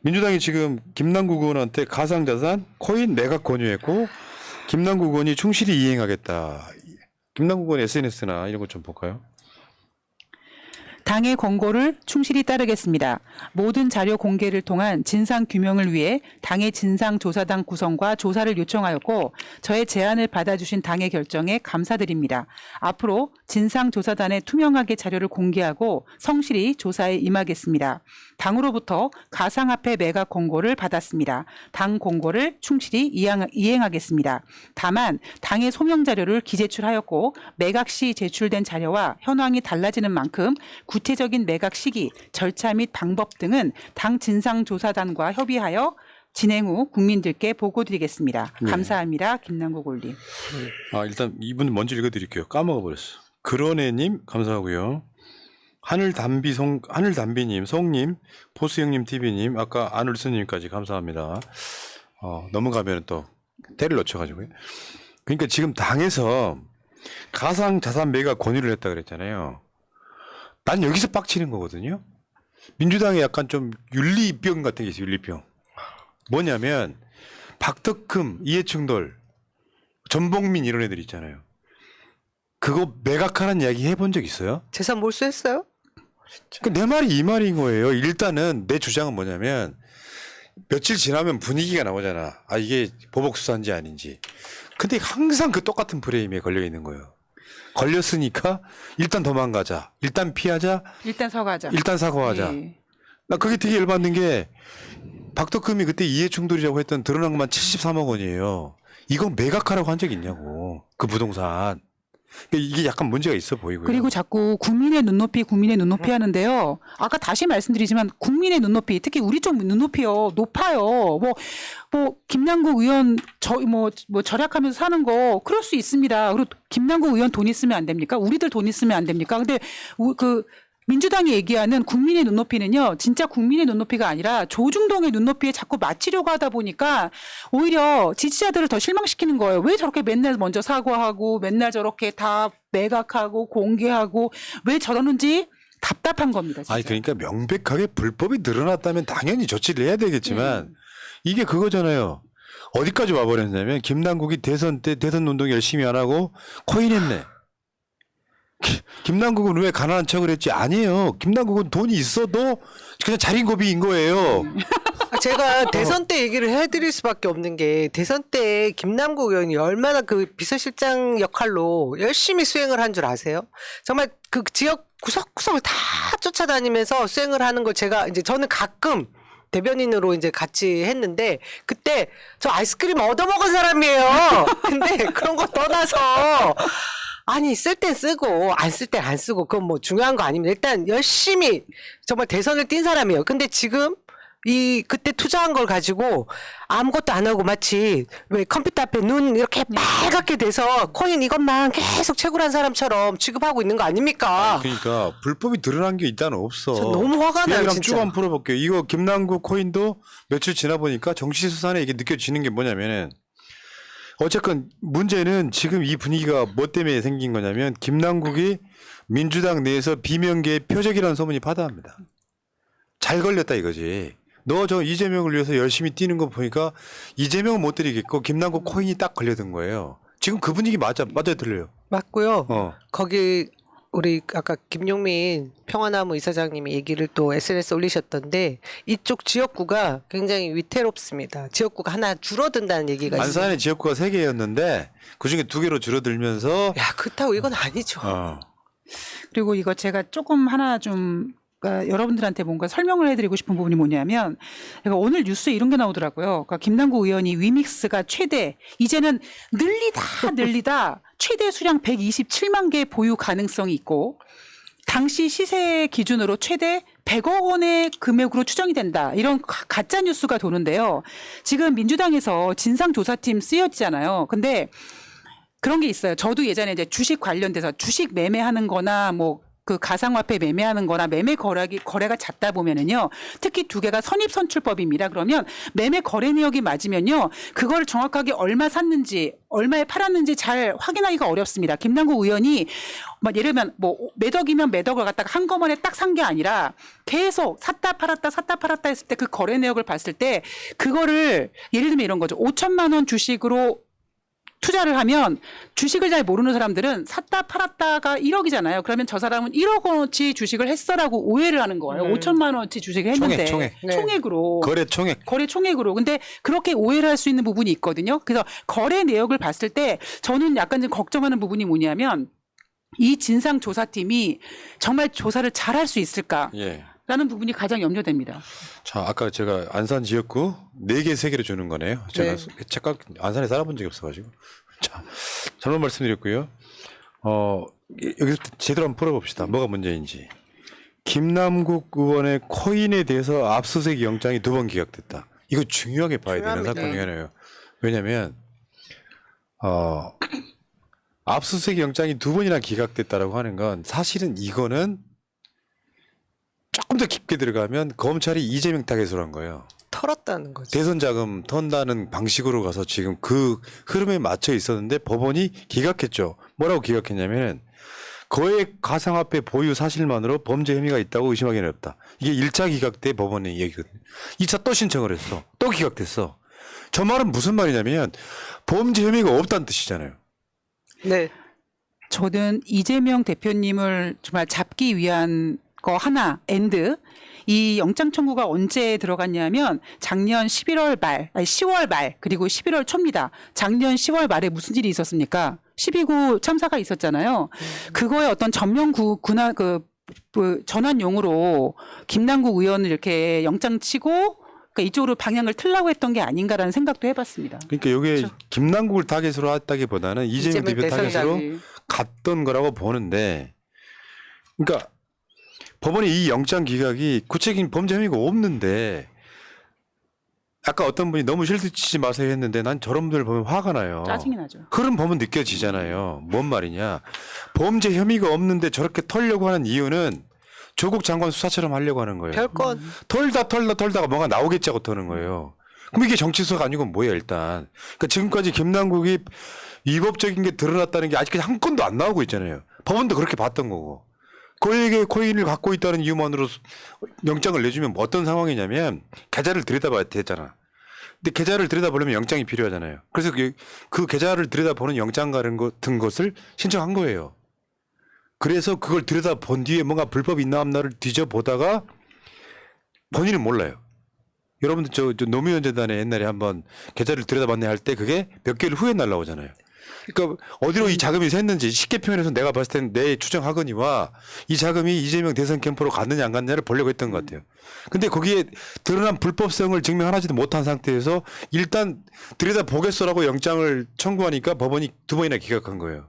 민주당이 지금 김남국 의원한테 가상자산 코인 매각 권유했고 김남국 의원이 충실히 이행하겠다. 김남국 의원 SNS나 이런 것 좀 볼까요? 당의 권고를 충실히 따르겠습니다. 모든 자료 공개를 통한 진상 규명을 위해 당의 진상조사단 구성과 조사를 요청하였고 저의 제안을 받아주신 당의 결정에 감사드립니다. 앞으로 진상조사단에 투명하게 자료를 공개하고 성실히 조사에 임하겠습니다. 당으로부터 가상화폐 매각 권고를 받았습니다. 당 권고를 충실히 이행하겠습니다. 다만 당의 소명 자료를 기제출하였고 매각 시 제출된 자료와 현황이 달라지는 만큼 구체적인 매각 시기, 절차 및 방법 등은 당 진상조사단과 협의하여 진행 후 국민들께 보고드리겠습니다. 네. 감사합니다. 김남국 올림. 일단 이분 먼저 읽어드릴게요. 까먹어버렸어. 그러네님 감사하고요. 하늘담비님, 송님, 포스형님, TV님, 아까 안울스님까지 감사합니다. 넘어가면 또 때를 놓쳐가지고요. 그러니까 지금 당에서 가상자산 매각 권유를 했다 그랬잖아요. 난 여기서 빡치는 거거든요. 민주당에 약간 좀 윤리병 같은 게 있어요. 윤리병. 뭐냐면 박덕흠, 이해충돌, 전봉민 이런 애들 있잖아요. 그거 매각하는 이야기 해본 적 있어요? 재산 몰수했어요? 내 말이 이 말인 거예요. 일단은 내 주장은 뭐냐면 며칠 지나면 분위기가 나오잖아. 이게 보복수사인지 아닌지. 근데 항상 그 똑같은 프레임에 걸려 있는 거예요. 걸렸으니까 일단 도망가자. 일단 피하자. 일단 서가자. 일단 사과하자. 네. 나 그게 되게 열받는 게 박덕흠이 그때 이해충돌이라고 했던 드러난 것만 73억 원이에요. 이거 매각하라고 한 적 있냐고. 그 부동산. 이게 약간 문제가 있어 보이고요. 그리고 자꾸 국민의 눈높이 하는데요. 아까 다시 말씀드리지만 국민의 눈높이, 특히 우리 쪽 눈높이요 높아요. 뭐 김남국 의원 절약하면서 사는 거 그럴 수 있습니다. 그리고 김남국 의원 돈 있으면 안 됩니까? 우리들 돈 있으면 안 됩니까? 근데 그 민주당이 얘기하는 국민의 눈높이는요, 진짜 국민의 눈높이가 아니라 조중동의 눈높이에 자꾸 맞추려고 하다 보니까 오히려 지지자들을 더 실망시키는 거예요. 왜 저렇게 맨날 먼저 사과하고 맨날 저렇게 다 매각하고 공개하고 왜 저러는지 답답한 겁니다. 진짜. 그러니까 명백하게 불법이 늘어났다면 당연히 조치를 해야 되겠지만 이게 그거잖아요. 어디까지 와버렸냐면 김남국이 대선 때 대선 운동 열심히 안 하고 코인했네. 김남국은 왜 가난한 척을 했지? 아니에요. 김남국은 돈이 있어도 그냥 자린고비인 거예요. 제가 대선 때 얘기를 해드릴 수밖에 없는 게 대선 때 김남국 의원이 얼마나 그 비서실장 역할로 열심히 수행을 한 줄 아세요? 정말 그 지역 구석구석을 다 쫓아다니면서 수행을 하는 걸 저는 가끔 대변인으로 이제 같이 했는데 그때 저 아이스크림 얻어먹은 사람이에요. 근데 그런 거 떠나서 쓸 땐 쓰고 안 쓸 땐 안 쓰고 그건 뭐 중요한 거 아닙니다. 일단 열심히 정말 대선을 뛴 사람이에요. 근데 지금 그때 투자한 걸 가지고 아무것도 안 하고 마치 왜 컴퓨터 앞에 눈 이렇게 빨갛게 돼서 코인 이것만 계속 채굴한 사람처럼 취급하고 있는 거 아닙니까? 그러니까 불법이 드러난 게 일단 없어. 저 너무 화가 나요, 쭉 진짜. 한번 풀어볼게요. 이거 김남국 코인도 며칠 지나 보니까 정치수사에 이게 느껴지는 게 뭐냐면은 어쨌건 문제는 지금 이 분위기가 뭐 때문에 생긴 거냐면 김남국이 민주당 내에서 비명계의 표적이라는 소문이 파다합니다. 잘 걸렸다 이거지. 너 저 이재명을 위해서 열심히 뛰는 거 보니까 이재명은 못 때리겠고 김남국 코인이 딱 걸려든 거예요. 지금 그 분위기 맞아요 들려요. 맞고요. 거기 우리 아까 김용민 평화나무 이사장님이 얘기를 또 SNS에 올리셨던데 이쪽 지역구가 굉장히 위태롭습니다. 지역구가 하나 줄어든다는 얘기가 있어요. 안산의 지역구가 3개였는데 그중에 2개로 줄어들면서 그렇다고 이건 아니죠. 그리고 이거 제가 조금 하나 좀 그러니까 여러분들한테 뭔가 설명을 해드리고 싶은 부분이 뭐냐면 그러니까 오늘 뉴스에 이런 게 나오더라고요. 그러니까 김남국 의원이 위믹스가 최대 이제는 늘리다 최대 수량 127만 개 보유 가능성이 있고 당시 시세 기준으로 최대 100억 원의 금액으로 추정이 된다. 이런 가짜 뉴스가 도는데요. 지금 민주당에서 진상조사팀 쓰였잖아요. 근데 그런 게 있어요. 저도 예전에 이제 주식 관련돼서 주식 매매하는 거나 뭐 그 가상화폐 매매하는 거나 매매 거래가 잦다 보면은요. 특히 두 개가 선입선출법입니다. 그러면 매매 거래 내역이 맞으면요. 그걸 정확하게 얼마 샀는지 얼마에 팔았는지 잘 확인하기가 어렵습니다. 김남국 의원이 막 예를 들면 뭐 매덕이면 매덕을 갖다가 한꺼번에 딱 산 게 아니라 계속 샀다 팔았다 했을 때 그 거래 내역을 봤을 때 그거를 예를 들면 이런 거죠. 5천만 원 주식으로 투자를 하면 주식을 잘 모르는 사람들은 샀다 팔았다가 1억이잖아요. 그러면 저 사람은 1억 원어치 주식을 했어라고 오해를 하는 거예요. 5천만 원어치 주식을 했는데 총액. 네. 총액으로 거래 총액으로. 근데 그렇게 오해를 할 수 있는 부분이 있거든요. 그래서 거래 내역을 봤을 때 저는 약간 좀 걱정하는 부분이 뭐냐면 이 진상조사팀이 정말 조사를 잘할 수 있을까? 예. 라는 부분이 가장 염려됩니다. 자, 아까 제가 안산 지역구 4개, 3개를 주는 거네요. 제가 네. 착각, 안산에 살아본 적이 없어가지고. 자, 잘못 말씀드렸고요. 여기서 제대로 한번 풀어봅시다. 뭐가 문제인지. 김남국 의원의 코인에 대해서 압수수색 영장이 2번 기각됐다. 이거 중요하게 봐야 되는 중요합니다. 사건 중에 하나예요. 왜냐면, 압수수색 영장이 2번이나 기각됐다라고 하는 건 사실은 이거는 조금 더 깊게 들어가면 검찰이 이재명 타겟으로 한 거예요. 털었다는 거죠. 대선 자금 턴다는 방식으로 가서 지금 그 흐름에 맞춰 있었는데 법원이 기각했죠. 뭐라고 기각했냐면 거액 가상화폐 보유 사실만으로 범죄 혐의가 있다고 의심하기는 어렵다. 이게 1차 기각 때 법원의 얘기거든요. 2차 또 신청을 했어. 또 기각됐어. 저 말은 무슨 말이냐면 범죄 혐의가 없다는 뜻이잖아요. 네. 저는 이재명 대표님을 정말 잡기 위한 거 하나 이 영장 청구가 언제 들어갔냐면 작년 11월 말, 아니 10월 말 그리고 11월 초입니다. 작년 10월 말에 무슨 일이 있었습니까? 12구 참사가 있었잖아요. 그거에 어떤 전환용으로 김남국 의원을 이렇게 영장 치고 그러니까 이쪽으로 방향을 틀라고 했던 게 아닌가라는 생각도 해봤습니다. 그러니까 이게 김남국을 타겟으로 했다기보다는 이재명 대표 타겟으로 대선자를. 갔던 거라고 보는데, 그러니까 법원이 이 영장 기각이 구체적인 범죄 혐의가 없는데, 아까 어떤 분이 너무 실드치지 마세요 했는데 난 저런 분들 보면 화가 나요. 짜증이 나죠. 흐름 보면 느껴지잖아요. 뭔 말이냐. 범죄 혐의가 없는데 저렇게 털려고 하는 이유는 조국 장관 수사처럼 하려고 하는 거예요. 별건 털다가 뭐가 나오겠지 하고 터는 거예요. 그럼 이게 정치 수사가 아니고 뭐예요, 일단. 그러니까 지금까지 김남국이 위법적인 게 드러났다는 게 아직까지 한 건도 안 나오고 있잖아요. 법원도 그렇게 봤던 거고. 거액의 코인을 갖고 있다는 이유만으로 영장을 내주면 어떤 상황이냐면 계좌를 들여다봐야 되잖아. 근데 계좌를 들여다보려면 영장이 필요하잖아요. 그래서 그 계좌를 들여다보는 영장 같은 것을 신청한 거예요. 그래서 그걸 들여다본 뒤에 뭔가 불법이 있나 없나를 뒤져보다가 본인은 몰라요. 여러분들 저 노무현 재단에 옛날에 한번 계좌를 들여다봤네 할 때 그게 몇 개월 후에 날라오잖아요. 그러니까 어디로 이 자금이 샜는지 쉽게 표현해서 내가 봤을 때는 내 추정하거니와 이 자금이 이재명 대선 캠프로 갔느냐 안 갔느냐를 보려고 했던 것 같아요. 근데 거기에 드러난 불법성을 증명하지도 못한 상태에서 일단 들여다보겠어라고 영장을 청구하니까 법원이 2번이나 기각한 거예요.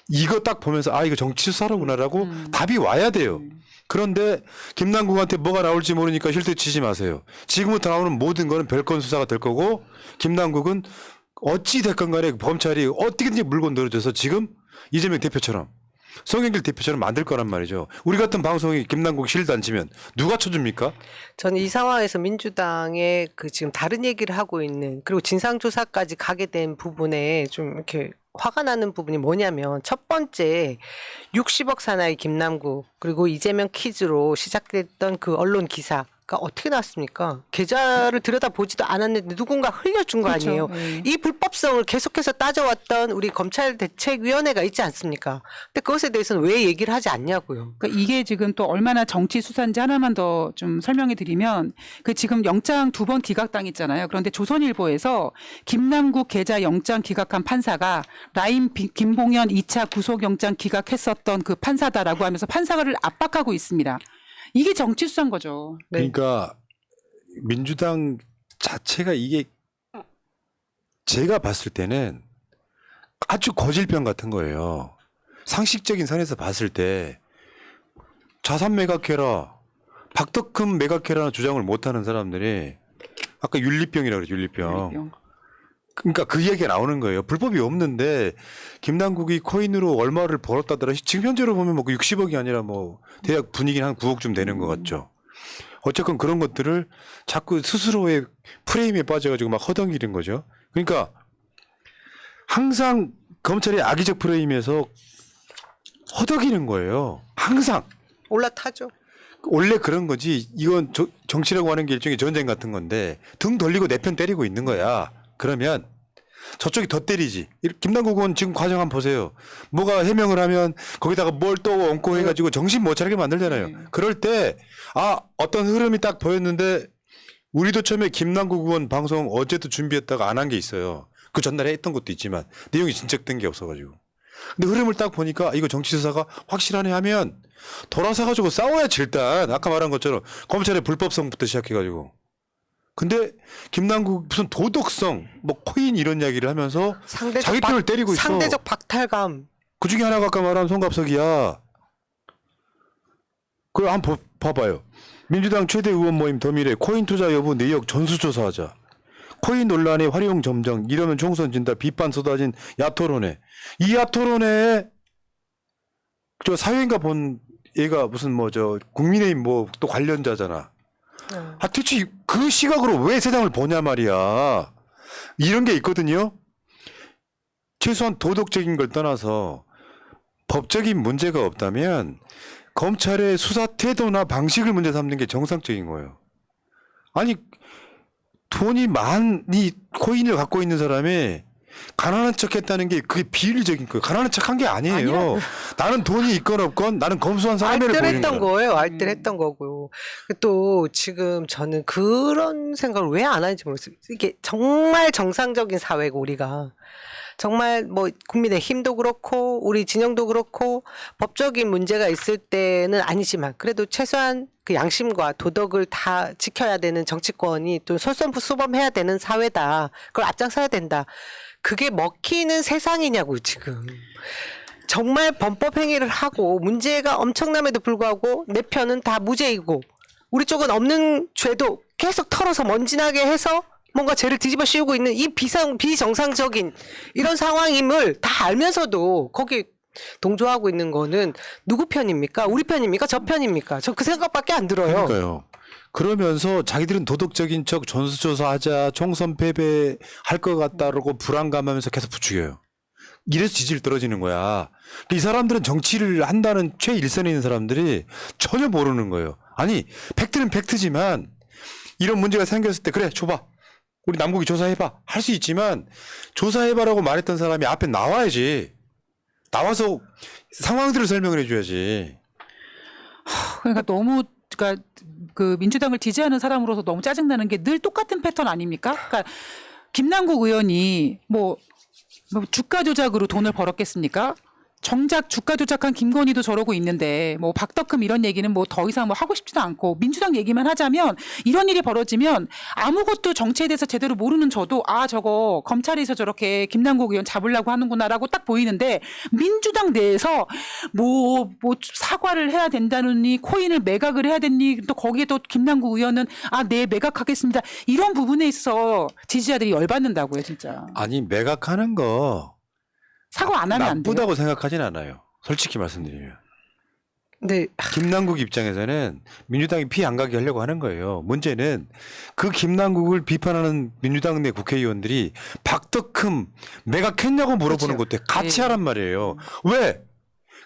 이거 딱 보면서 아 이거 정치 수사로구나라고 답이 와야 돼요. 그런데 김남국한테 뭐가 나올지 모르니까 실드 치지 마세요. 지금부터 나오는 모든 거는 별건 수사가 될 거고 김남국은 어찌 됐건 간에 검찰이 어떻게든지 물건 늘어져서 지금 이재명 대표처럼 송영길 대표처럼 만들 거란 말이죠. 우리 같은 방송이 김남국 실드 안 치면 누가 쳐줍니까? 저는 이 상황에서 민주당의 그 지금 다른 얘기를 하고 있는 그리고 진상조사까지 가게 된 부분에 좀 이렇게 화가 나는 부분이 뭐냐면 첫 번째 60억 사나이 김남국 그리고 이재명 퀴즈로 시작됐던 그 언론 기사가 어떻게 나왔습니까? 계좌를 들여다보지도 않았는데 누군가 흘려준 거 그렇죠. 아니에요. 네. 이 불법성을 계속해서 따져왔던 우리 검찰대책위원회가 있지 않습니까? 근데 그것에 대해서는 왜 얘기를 하지 않냐고요. 그러니까 이게 지금 또 얼마나 정치 수사인지 하나만 더 좀 설명해 드리면 그 지금 영장 2번 기각당했잖아요. 그런데 조선일보에서 김남국 계좌 영장 기각한 판사가 라임 김봉현 2차 구속영장 기각했었던 그 판사다라고 하면서 판사를 압박하고 있습니다. 이게 정치 수사인 거죠. 네. 그러니까 민주당 자체가 이게 제가 봤을 때는 아주 거질병 같은 거예요. 상식적인 선에서 봤을 때 자산 매각해라, 박덕흠 매각해라는 주장을 못하는 사람들이 아까 윤리병이라고 그러죠. 윤리병. 그러니까 그 얘기가 나오는 거예요. 불법이 없는데 김남국이 코인으로 얼마를 벌었다더라. 지금 현재로 보면 뭐 60억이 아니라 뭐 대략 분위기는 한 9억쯤 되는 것 같죠. 어쨌건 그런 것들을 자꾸 스스로의 프레임에 빠져가지고 막 허덩이는 거죠. 그러니까 항상 검찰의 악의적 프레임에서 허덕이는 거예요. 항상. 올라타죠. 원래 그런 거지. 이건 정치라고 하는 게 일종의 전쟁 같은 건데 등 돌리고 내 편 때리고 있는 거야. 그러면 저쪽이 더 때리지. 김남국 의원 지금 과정 한번 보세요. 뭐가 해명을 하면 거기다가 뭘 또 얹고 해가지고 정신 못 차리게 만들잖아요. 그럴 때 어떤 흐름이 딱 보였는데 우리도 처음에 김남국 의원 방송 어제도 준비했다가 안 한 게 있어요. 그 전날에 했던 것도 있지만 내용이 진척된 게 없어가지고. 근데 흐름을 딱 보니까 이거 정치 수사가 확실하네 하면 돌아서 가지고 싸워야지 일단. 아까 말한 것처럼 검찰의 불법성부터 시작해가지고. 근데 김남국 무슨 도덕성 뭐 코인 이런 이야기를 하면서 자기 편을 때리고 있어. 상대적 박탈감. 그 중에 하나가 아까 말한 송갑석이야. 그걸 한번 봐봐요. 민주당 최대 의원 모임 더미래 코인 투자 여부 내역 전수조사하자. 코인 논란의 활용 점정 이러면 총선 진다 비판 쏟아진 야토론회. 이 야토론회에 저 사회인가 본 얘가 무슨 뭐 저 국민의힘 뭐 또 관련자잖아. 대체 그 시각으로 왜 세상을 보냐 말이야. 이런 게 있거든요. 최소한 도덕적인 걸 떠나서 법적인 문제가 없다면 검찰의 수사 태도나 방식을 문제 삼는 게 정상적인 거예요. 아니 돈이 많이 코인을 갖고 있는 사람이 가난한 척 했다는 게 그게 비일적인 거예요. 가난한 척 한 게 아니에요. 나는 돈이 있건 없건 나는 검소한 사람을 보이는 알뜰했던 거예요. 알뜰했던 거고요. 또 지금 저는 그런 생각을 왜 안 하는지 모르겠어요. 이게 정말 정상적인 사회고 우리가 정말 뭐 국민의힘도 그렇고 우리 진영도 그렇고 법적인 문제가 있을 때는 아니지만 그래도 최소한 그 양심과 도덕을 다 지켜야 되는 정치권이 또 솔선수범해야 되는 사회다. 그걸 앞장서야 된다. 그게 먹히는 세상이냐고 지금. 정말 범법 행위를 하고 문제가 엄청남에도 불구하고 내 편은 다 무죄이고 우리 쪽은 없는 죄도 계속 털어서 먼지나게 해서 뭔가 죄를 뒤집어 씌우고 있는 이 비정상적인 이런 상황임을 다 알면서도 거기 동조하고 있는 거는 누구 편입니까? 우리 편입니까? 저 편입니까? 저 그 생각밖에 안 들어요. 그러니까요. 그러면서 자기들은 도덕적인 척 전수조사하자 총선 패배할 것 같다라고 불안감하면서 계속 부추겨요. 이래서 지지율 떨어지는 거야. 이 사람들은 정치를 한다는 최일선에 있는 사람들이 전혀 모르는 거예요. 아니 팩트는 팩트지만 이런 문제가 생겼을 때 그래 줘봐. 우리 남국이 조사해봐. 할 수 있지만 조사해봐라고 말했던 사람이 앞에 나와야지. 나와서 상황들을 설명을 해줘야지. 그러니까 너무 그러니까 그 민주당을 지지하는 사람으로서 너무 짜증나는 게 늘 똑같은 패턴 아닙니까? 그러니까 김남국 의원이 뭐 주가 조작으로 돈을 벌었겠습니까? 정작 주가 조작한 김건희도 저러고 있는데 뭐 박덕흠 이런 얘기는 뭐 더 이상 뭐 하고 싶지도 않고 민주당 얘기만 하자면 이런 일이 벌어지면 아무것도 정치에 대해서 제대로 모르는 저도 저거 검찰에서 저렇게 김남국 의원 잡으려고 하는구나라고 딱 보이는데 민주당 내에서 뭐 사과를 해야 된다느니 코인을 매각을 해야 되니 또 거기에 또 김남국 의원은 네 매각하겠습니다 이런 부분에 있어서 지지자들이 열받는다고요 진짜. 아니 매각하는 거 사과 안 하면 안 돼요? 나쁘다고 생각하진 않아요. 솔직히 말씀드리면. 네. 김남국 입장에서는 민주당이 피 안 가게 하려고 하는 거예요. 문제는 그 김남국을 비판하는 민주당 내 국회의원들이 박덕흠 매각했냐고 물어보는 그렇죠. 것도 같이 네. 하란 말이에요. 왜?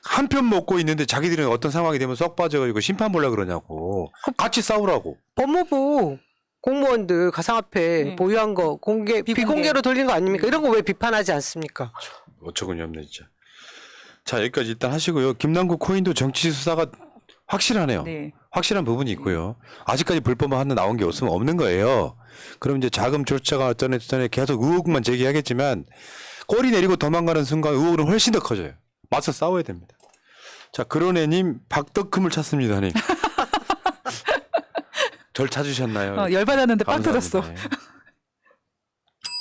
한 편 먹고 있는데 자기들은 어떤 상황이 되면 쏙 빠져가지고 심판 보려고 그러냐고. 같이 싸우라고. 법무부 공무원들 가상화폐 보유한 거 비공개로 돌린 거 아닙니까? 이런 거 왜 비판하지 않습니까? 어처구니 없네 진짜. 자 여기까지 일단 하시고요. 김남국 코인도 정치 수사가 확실하네요. 네. 확실한 부분이 있고요. 아직까지 불법만 하나 나온 게 없으면 없는 거예요. 그럼 이제 자금 조차가 어쩌네 저쩌네 계속 의혹만 제기하겠지만 꼬리 내리고 도망가는 순간 의혹은 훨씬 더 커져요. 맞서 싸워야 됩니다. 자 그런 애님 박덕흠을 찾습니다. 님. 절 찾으셨나요? 열받았는데 빵 감사합니다. 터졌어.